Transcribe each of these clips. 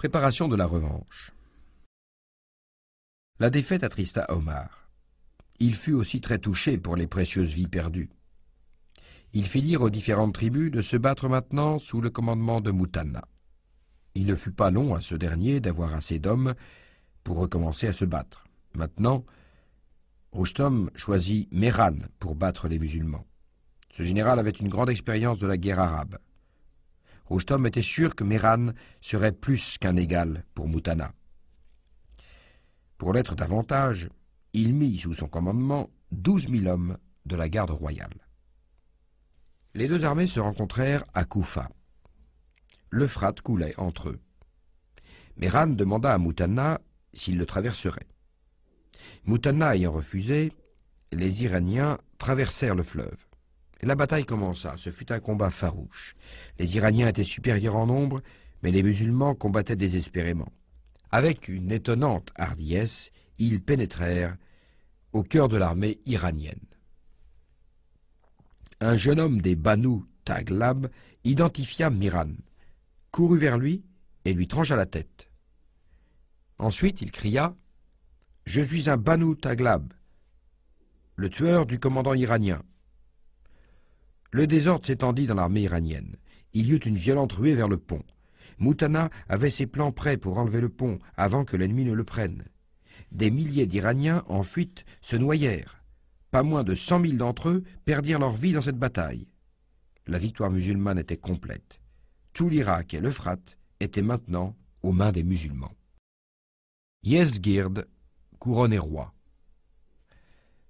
Préparation de la revanche. La défaite attrista Omar. Il fut aussi très touché pour les précieuses vies perdues. Il fit dire aux différentes tribus de se battre maintenant sous le commandement de Muthanna. Il ne fut pas long à ce dernier d'avoir assez d'hommes pour recommencer à se battre. Maintenant, Rustom choisit Mehran pour battre les musulmans. Ce général avait une grande expérience de la guerre arabe. Rustom était sûr que Mehran serait plus qu'un égal pour Muthanna. Pour l'être davantage, il mit sous son commandement 12 000 hommes de la garde royale. Les deux armées se rencontrèrent à Koufa. L'Euphrate coulait entre eux. Mehran demanda à Muthanna s'il le traverserait. Muthanna ayant refusé, les Iraniens traversèrent le fleuve. Et la bataille commença. Ce fut un combat farouche. Les Iraniens étaient supérieurs en nombre, mais les musulmans combattaient désespérément. Avec une étonnante hardiesse, ils pénétrèrent au cœur de l'armée iranienne. Un jeune homme des Banu Taghlab identifia Mehran, courut vers lui et lui trancha la tête. Ensuite, il cria « Je suis un Banu Taghlab, le tueur du commandant iranien. » Le désordre s'étendit dans l'armée iranienne. Il y eut une violente ruée vers le pont. Muthanna avait ses plans prêts pour enlever le pont avant que l'ennemi ne le prenne. Des milliers d'Iraniens en fuite se noyèrent. Pas moins de 100 000 d'entre eux perdirent leur vie dans cette bataille. La victoire musulmane était complète. Tout l'Irak et l'Euphrate étaient maintenant aux mains des musulmans. Yezgird, couronné roi.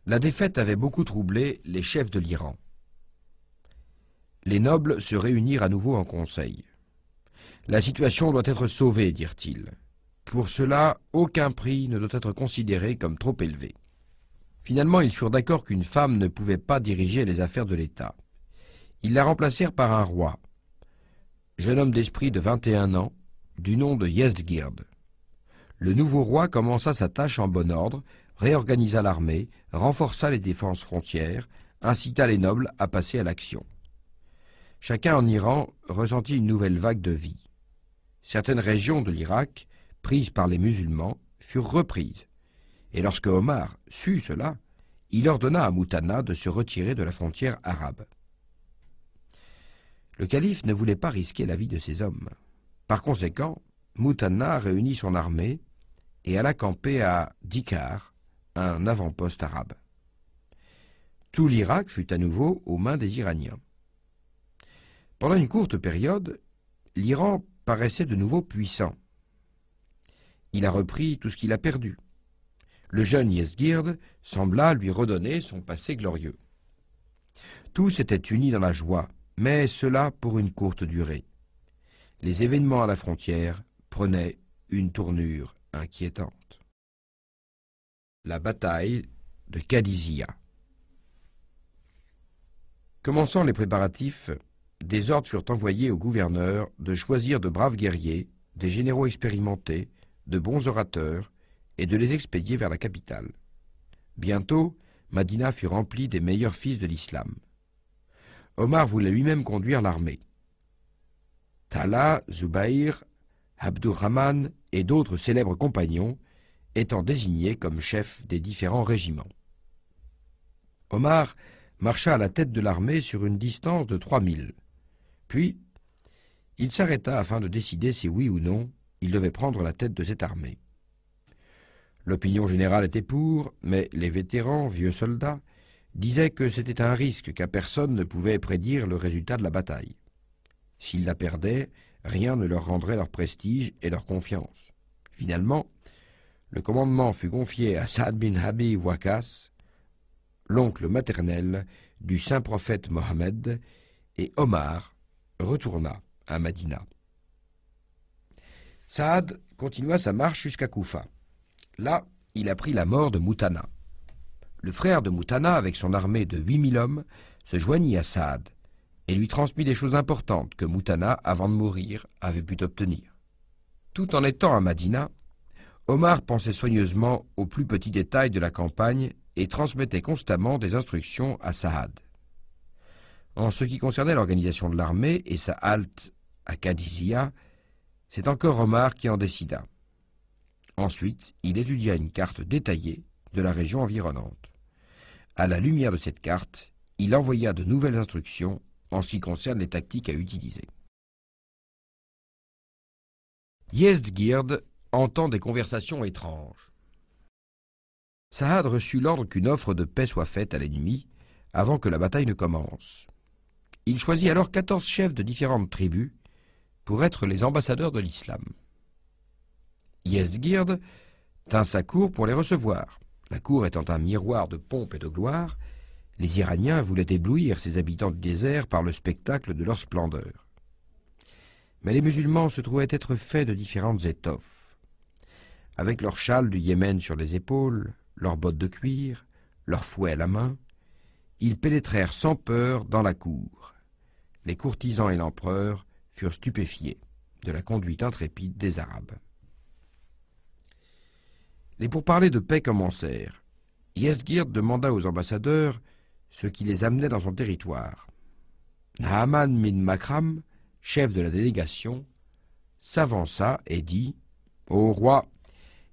La défaite avait beaucoup troublé les chefs de l'Iran. Les nobles se réunirent à nouveau en conseil. « La situation doit être sauvée, dirent-ils. Pour cela, aucun prix ne doit être considéré comme trop élevé. » Finalement, ils furent d'accord qu'une femme ne pouvait pas diriger les affaires de l'État. Ils la remplacèrent par un roi, jeune homme d'esprit de 21 ans, du nom de Yezgird. Le nouveau roi commença sa tâche en bon ordre, réorganisa l'armée, renforça les défenses frontières, incita les nobles à passer à l'action. Chacun en Iran ressentit une nouvelle vague de vie. Certaines régions de l'Irak, prises par les musulmans, furent reprises. Et lorsque Omar sut cela, il ordonna à Muthanna de se retirer de la frontière arabe. Le calife ne voulait pas risquer la vie de ses hommes. Par conséquent, Muthanna réunit son armée et alla camper à Dikar, un avant-poste arabe. Tout l'Irak fut à nouveau aux mains des Iraniens. Pendant une courte période, l'Iran paraissait de nouveau puissant. Il a repris tout ce qu'il a perdu. Le jeune Yezgird sembla lui redonner son passé glorieux. Tous étaient unis dans la joie, mais cela pour une courte durée. Les événements à la frontière prenaient une tournure inquiétante. La bataille de Qadisiyah. Commençant les préparatifs, des ordres furent envoyés au gouverneur de choisir de braves guerriers, des généraux expérimentés, de bons orateurs, et de les expédier vers la capitale. Bientôt, Madina fut remplie des meilleurs fils de l'islam. Omar voulait lui-même conduire l'armée. Talha, Zubayr, Abdurrahman et d'autres célèbres compagnons étant désignés comme chefs des différents régiments. Omar marcha à la tête de l'armée sur une distance de 3000. Puis, il s'arrêta afin de décider si oui ou non il devait prendre la tête de cette armée. L'opinion générale était pour, mais les vétérans, vieux soldats, disaient que c'était un risque car personne ne pouvait prédire le résultat de la bataille. S'ils la perdaient, rien ne leur rendrait leur prestige et leur confiance. Finalement, le commandement fut confié à Saad bin Abi Waqqas, l'oncle maternel du saint prophète Mohammed, et Omar retourna à Madina. Saad continua sa marche jusqu'à Koufa. Là, il apprit la mort de Muthanna. Le frère de Muthanna, avec son armée de 8000 hommes, se joignit à Saad et lui transmit des choses importantes que Muthanna, avant de mourir, avait pu obtenir. Tout en étant à Madina, Omar pensait soigneusement aux plus petits détails de la campagne et transmettait constamment des instructions à Saad. En ce qui concernait l'organisation de l'armée et sa halte à Qadisiyah, C'est encore Omar qui en décida. Ensuite, il étudia une carte détaillée de la région environnante. À la lumière de cette carte, il envoya de nouvelles instructions en ce qui concerne les tactiques à utiliser. Yezdgird entend des conversations étranges. Saad reçut l'ordre qu'une offre de paix soit faite à l'ennemi avant que la bataille ne commence. Il choisit alors 14 chefs de différentes tribus pour être les ambassadeurs de l'islam. Yezdgird tint sa cour pour les recevoir. La cour étant un miroir de pompe et de gloire, les Iraniens voulaient éblouir ces habitants du désert par le spectacle de leur splendeur. Mais les musulmans se trouvaient être faits de différentes étoffes. Avec leurs châles du Yémen sur les épaules, leurs bottes de cuir, leurs fouets à la main, ils pénétrèrent sans peur dans la cour. Les courtisans et l'empereur furent stupéfiés de la conduite intrépide des Arabes. Les pourparlers de paix commencèrent. Yezdgird demanda aux ambassadeurs ce qui les amenait dans son territoire. Naaman bin Makram, chef de la délégation, s'avança et dit « Ô roi,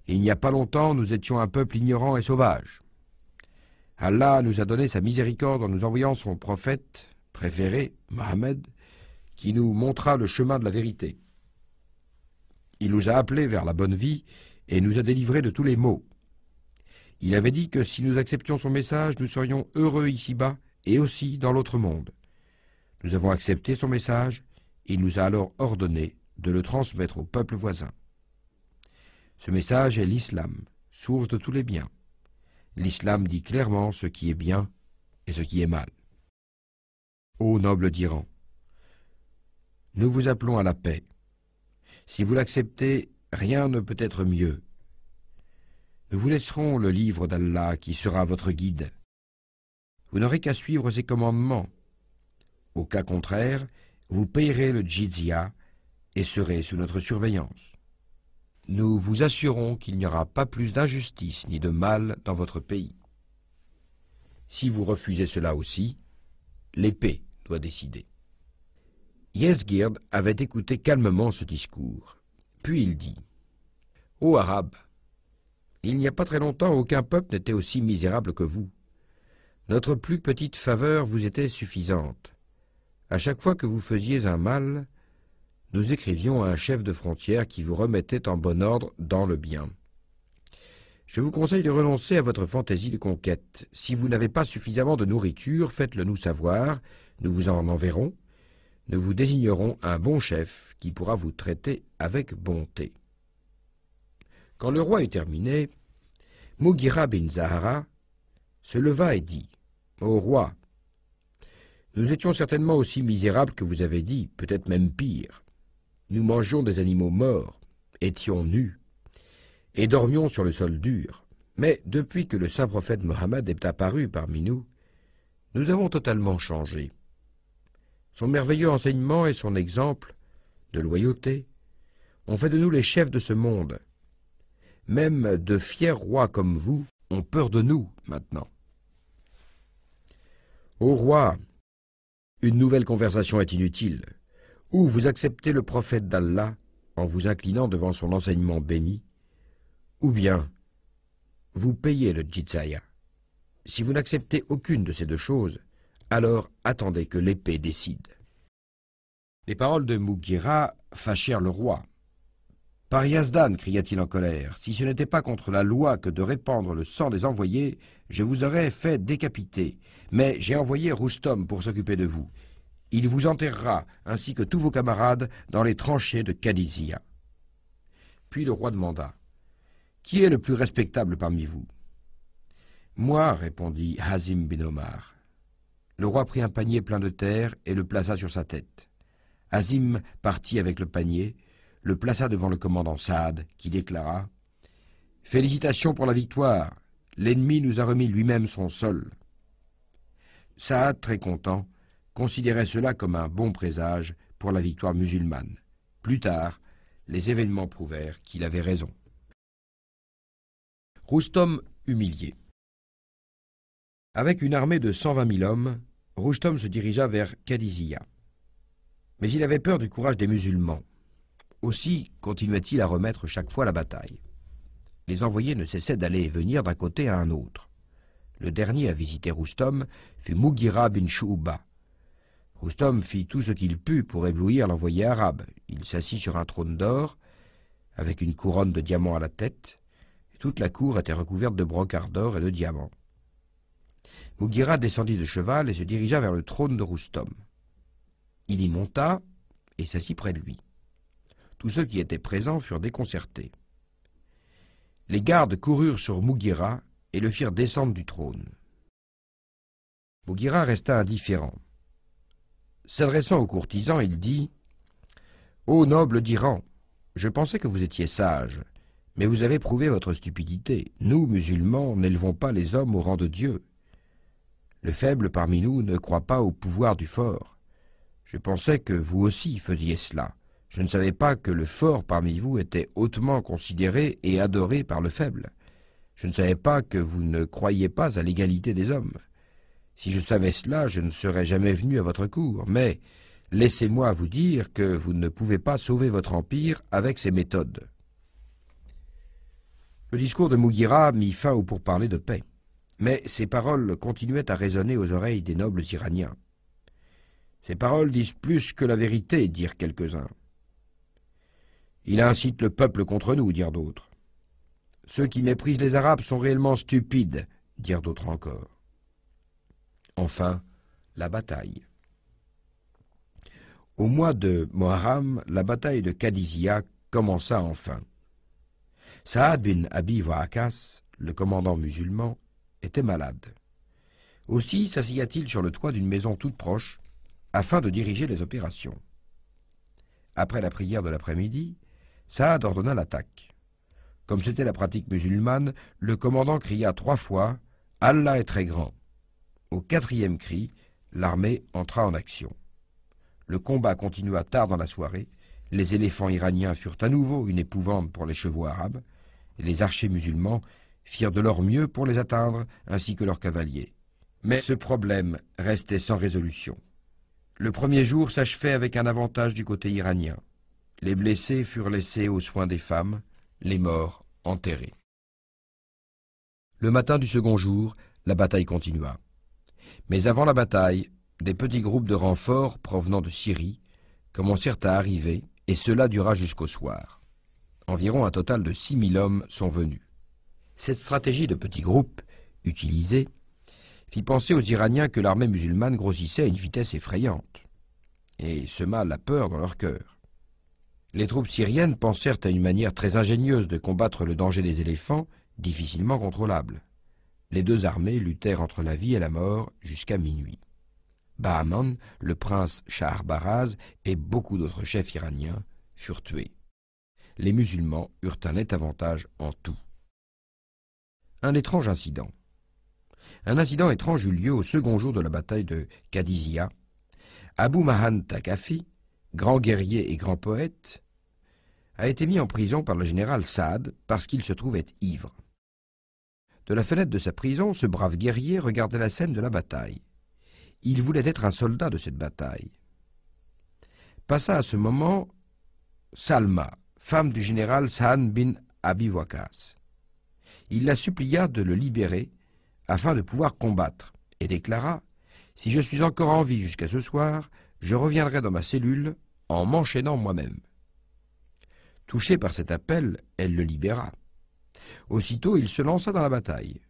il n'y a pas longtemps, nous étions un peuple ignorant et sauvage. Allah nous a donné sa miséricorde en nous envoyant son prophète préféré, Mohammed, qui nous montra le chemin de la vérité. Il nous a appelés vers la bonne vie et nous a délivrés de tous les maux. Il avait dit que si nous acceptions son message, nous serions heureux ici-bas et aussi dans l'autre monde. Nous avons accepté son message et il nous a alors ordonné de le transmettre au peuple voisin. Ce message est l'islam, source de tous les biens. L'islam dit clairement ce qui est bien et ce qui est mal. Ô noble d'Iran, nous vous appelons à la paix. Si vous l'acceptez, rien ne peut être mieux. Nous vous laisserons le livre d'Allah qui sera votre guide. Vous n'aurez qu'à suivre ses commandements. Au cas contraire, vous payerez le jizya et serez sous notre surveillance. Nous vous assurons qu'il n'y aura pas plus d'injustice ni de mal dans votre pays. Si vous refusez cela aussi, l'épée doit décider. Yezdgird avait écouté calmement ce discours. Puis il dit « Ô Arabes, il n'y a pas très longtemps, aucun peuple n'était aussi misérable que vous. Notre plus petite faveur vous était suffisante. À chaque fois que vous faisiez un mal, nous écrivions à un chef de frontière qui vous remettait en bon ordre dans le bien. Je vous conseille de renoncer à votre fantaisie de conquête. Si vous n'avez pas suffisamment de nourriture, faites-le nous savoir, nous vous en enverrons. Nous vous désignerons un bon chef qui pourra vous traiter avec bonté. » Quand le roi eut terminé, Mughira bin Zahara se leva et dit « Ô roi, nous étions certainement aussi misérables que vous avez dit, peut-être même pire. Nous mangions des animaux morts, étions nus, et dormions sur le sol dur. Mais depuis que le saint prophète Mohammed est apparu parmi nous, nous avons totalement changé. Son merveilleux enseignement et son exemple de loyauté ont fait de nous les chefs de ce monde. Même de fiers rois comme vous ont peur de nous maintenant. Ô roi, une nouvelle conversation est inutile. Ou vous acceptez le prophète d'Allah en vous inclinant devant son enseignement béni, ou bien vous payez le jizya. Si vous n'acceptez aucune de ces deux choses, alors attendez que l'épée décide. » Les paroles de Mughira fâchèrent le roi. « Par Yazdan, cria-t-il en colère, si ce n'était pas contre la loi que de répandre le sang des envoyés, je vous aurais fait décapiter. Mais j'ai envoyé Roustom pour s'occuper de vous. Il vous enterrera, ainsi que tous vos camarades, dans les tranchées de Qadisiyah. » Puis le roi demanda « Qui est le plus respectable parmi vous ?»« Moi, répondit Hazim bin Omar. » Le roi prit un panier plein de terre et le plaça sur sa tête. Hazim partit avec le panier, le plaça devant le commandant Saad, qui déclara « Félicitations pour la victoire, l'ennemi nous a remis lui-même son sol. » Saad, très content, considérait cela comme un bon présage pour la victoire musulmane. Plus tard, les événements prouvèrent qu'il avait raison. Roustom humilié. Avec une armée de 120 000 hommes, Roustom se dirigea vers Qadisiyah. Mais il avait peur du courage des musulmans. Aussi continuait-il à remettre chaque fois la bataille. Les envoyés ne cessaient d'aller et venir d'un côté à un autre. Le dernier à visiter Roustom fut Moughira bin Shu'ba. Roustom fit tout ce qu'il put pour éblouir l'envoyé arabe. Il s'assit sur un trône d'or, avec une couronne de diamants à la tête, et toute la cour était recouverte de brocart d'or et de diamants. Moughira descendit de cheval et se dirigea vers le trône de Roustom. Il y monta et s'assit près de lui. Tous ceux qui étaient présents furent déconcertés. Les gardes coururent sur Moughira et le firent descendre du trône. Moughira resta indifférent. S'adressant aux courtisans, il dit « Ô noble d'Iran, je pensais que vous étiez sage, mais vous avez prouvé votre stupidité. Nous, musulmans, n'élevons pas les hommes au rang de Dieu. Le faible parmi nous ne croit pas au pouvoir du fort. Je pensais que vous aussi faisiez cela. Je ne savais pas que le fort parmi vous était hautement considéré et adoré par le faible. Je ne savais pas que vous ne croyiez pas à l'égalité des hommes. Si je savais cela, je ne serais jamais venu à votre cour, mais laissez-moi vous dire que vous ne pouvez pas sauver votre empire avec ces méthodes. » Le discours de Moughira mit fin aux pourparlers de paix, mais ces paroles continuaient à résonner aux oreilles des nobles Iraniens. « Ces paroles disent plus que la vérité, dirent quelques-uns. Il incite le peuple contre nous, dirent d'autres. Ceux qui méprisent les Arabes sont réellement stupides, dirent d'autres encore. Enfin, la bataille. Au mois de Muharram, la bataille de Qadisiyah commença enfin. Saad bin Abi Waqas, le commandant musulman, était malade. Aussi s'assia-t-il sur le toit d'une maison toute proche, afin de diriger les opérations. Après la prière de l'après-midi, Saad ordonna l'attaque. Comme c'était la pratique musulmane, le commandant cria 3 fois « Allah est très grand ». Au 4e cri, l'armée entra en action. Le combat continua tard dans la soirée, les éléphants iraniens furent à nouveau une épouvante pour les chevaux arabes, et les archers musulmans firent de leur mieux pour les atteindre, ainsi que leurs cavaliers. Mais ce problème restait sans résolution. Le premier jour s'achevait avec un avantage du côté iranien. Les blessés furent laissés aux soins des femmes, les morts enterrés. Le matin du second jour, la bataille continua. Mais avant la bataille, des petits groupes de renforts provenant de Syrie commencèrent à arriver, et cela dura jusqu'au soir. Environ un total de 6000 hommes sont venus. Cette stratégie de petits groupes, utilisée, fit penser aux Iraniens que l'armée musulmane grossissait à une vitesse effrayante, et sema la peur dans leur cœur. Les troupes syriennes pensèrent à une manière très ingénieuse de combattre le danger des éléphants, difficilement contrôlable. Les deux armées luttèrent entre la vie et la mort jusqu'à minuit. Bahman, le prince Shahbaraz et beaucoup d'autres chefs iraniens furent tués. Les musulmans eurent un net avantage en tout. Un étrange incident. Un incident étrange eut lieu au second jour de la bataille de Qadisiyah. Abu Mahan Takafi, grand guerrier et grand poète, a été mis en prison par le général Saad parce qu'il se trouvait ivre. De la fenêtre de sa prison, ce brave guerrier regardait la scène de la bataille. Il voulait être un soldat de cette bataille. Passa à ce moment Salma, femme du général Sa'an bin Abi Waqas. Il la supplia de le libérer afin de pouvoir combattre et déclara « Si je suis encore en vie jusqu'à ce soir, je reviendrai dans ma cellule en m'enchaînant moi-même. » Touchée par cet appel, elle le libéra. Aussitôt, il se lança dans la bataille.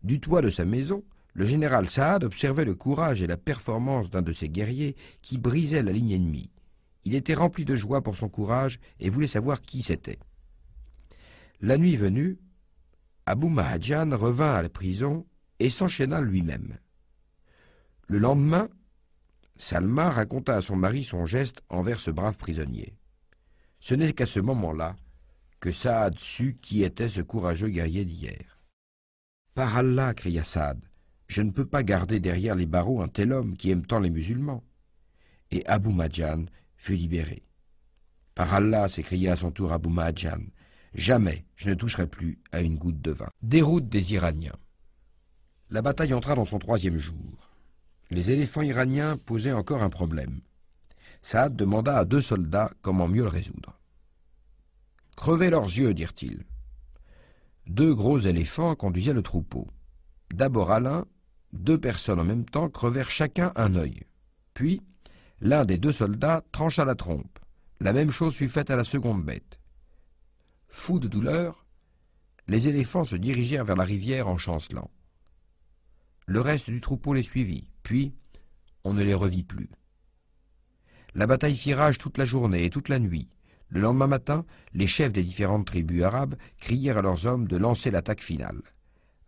Du toit de sa maison, le général Saad observait le courage et la performance d'un de ses guerriers qui brisait la ligne ennemie. Il était rempli de joie pour son courage et voulait savoir qui c'était. La nuit venue, Abu Mahadjan revint à la prison et s'enchaîna lui-même. Le lendemain, Salma raconta à son mari son geste envers ce brave prisonnier. Ce n'est qu'à ce moment-là que Saad sut qui était ce courageux guerrier d'hier. « Par Allah, cria Saad, je ne peux pas garder derrière les barreaux un tel homme qui aime tant les musulmans. » Et Abu Mahadjan fut libéré. « Par Allah, s'écria à son tour Abu Mahadjan, jamais je ne toucherai plus à une goutte de vin. » Déroute des Iraniens. La bataille entra dans son 3e jour. Les éléphants iraniens posaient encore un problème. Saad demanda à 2 soldats comment mieux le résoudre. Crevez leurs yeux, dirent-ils. 2 gros éléphants conduisaient le troupeau. D'abord à l'un, 2 personnes en même temps crevèrent chacun un œil. Puis, l'un des 2 soldats trancha la trompe. La même chose fut faite à la seconde bête. Fous de douleur, les éléphants se dirigèrent vers la rivière en chancelant. Le reste du troupeau les suivit, puis on ne les revit plus. La bataille fit rage toute la journée et toute la nuit. Le lendemain matin, les chefs des différentes tribus arabes crièrent à leurs hommes de lancer l'attaque finale.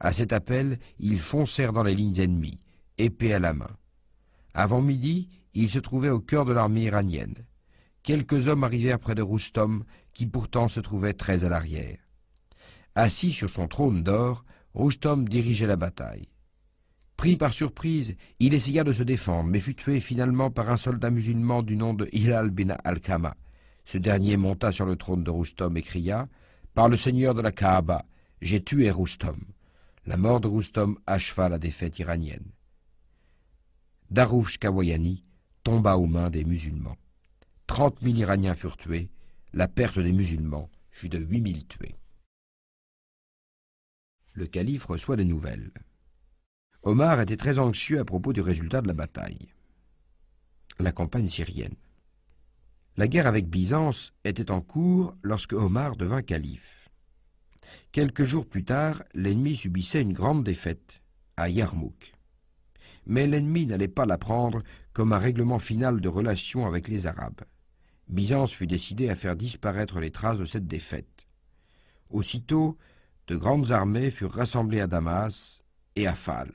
À cet appel, ils foncèrent dans les lignes ennemies, épée à la main. Avant midi, ils se trouvaient au cœur de l'armée iranienne. Quelques hommes arrivèrent près de Roustom, qui pourtant se trouvait très à l'arrière. Assis sur son trône d'or, Roustom dirigeait la bataille. Pris par surprise, il essaya de se défendre, mais fut tué finalement par un soldat musulman du nom de Hilal bin Alqama. Ce dernier monta sur le trône de Roustom et cria « Par le seigneur de la Kaaba, j'ai tué Roustom ». La mort de Roustom acheva la défaite iranienne. Darouche Kawayani tomba aux mains des musulmans. 30 000 Iraniens furent tués, la perte des musulmans fut de 8 000 tués. Le calife reçoit des nouvelles. Omar était très anxieux à propos du résultat de la bataille. La campagne syrienne. La guerre avec Byzance était en cours lorsque Omar devint calife. Quelques jours plus tard, l'ennemi subissait une grande défaite à Yarmouk. Mais l'ennemi n'allait pas la prendre comme un règlement final de relations avec les Arabes. Byzance fut décidé à faire disparaître les traces de cette défaite. Aussitôt, de grandes armées furent rassemblées à Damas et à Fal.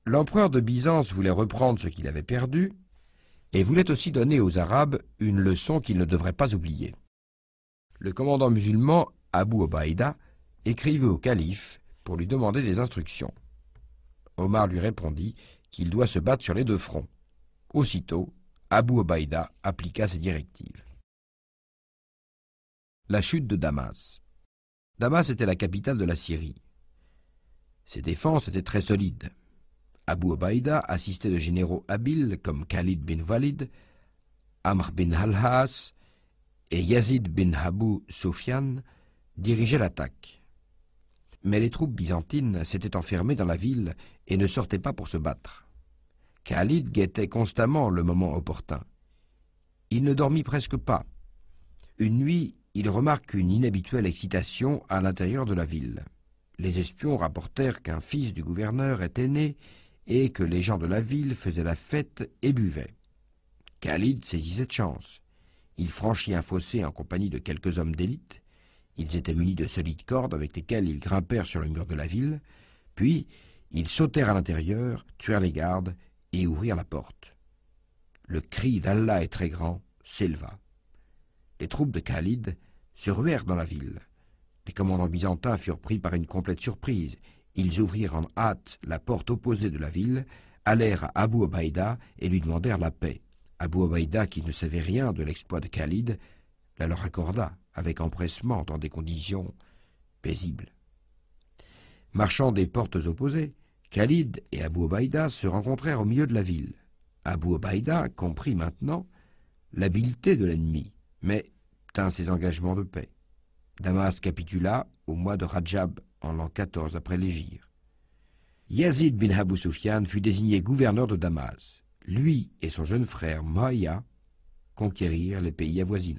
L'empereur de Byzance voulait reprendre ce qu'il avait perdu et voulait aussi donner aux Arabes une leçon qu'ils ne devraient pas oublier. Le commandant musulman, Abu Obaïda, écrivit au calife pour lui demander des instructions. Omar lui répondit qu'il doit se battre sur les 2 fronts. Aussitôt, Abu Obaïda appliqua ses directives. La chute de Damas. Damas était la capitale de la Syrie. Ses défenses étaient très solides. Abu Obaïda, assisté de généraux habiles comme Khalid bin Walid, Amr bin al-Has et Yazid bin Abu Sufyan, dirigeaient l'attaque. Mais les troupes byzantines s'étaient enfermées dans la ville et ne sortaient pas pour se battre. Khalid guettait constamment le moment opportun. Il ne dormit presque pas. Une nuit, il remarque une inhabituelle excitation à l'intérieur de la ville. Les espions rapportèrent qu'un fils du gouverneur était né et que les gens de la ville faisaient la fête et buvaient. Khalid saisit cette chance. Il franchit un fossé en compagnie de quelques hommes d'élite. Ils étaient munis de solides cordes avec lesquelles ils grimpèrent sur le mur de la ville, puis ils sautèrent à l'intérieur, tuèrent les gardes et ouvrirent la porte. Le cri d'Allah est très grand s'éleva. Les troupes de Khalid se ruèrent dans la ville. Les commandants byzantins furent pris par une complète surprise. Ils ouvrirent en hâte la porte opposée de la ville, allèrent à Abu Obaïda et lui demandèrent la paix. Abu Obaïda, qui ne savait rien de l'exploit de Khalid, la leur accorda avec empressement dans des conditions paisibles. Marchant des portes opposées, Khalid et Abu Obaïda se rencontrèrent au milieu de la ville. Abu Obaïda comprit maintenant l'habileté de l'ennemi, mais tint ses engagements de paix. Damas capitula au mois de Rajab en l'an 14 après l'hégire. Yazid bin Abu Sufyan fut désigné gouverneur de Damas. Lui et son jeune frère Mohaïa conquérirent les pays avoisinants.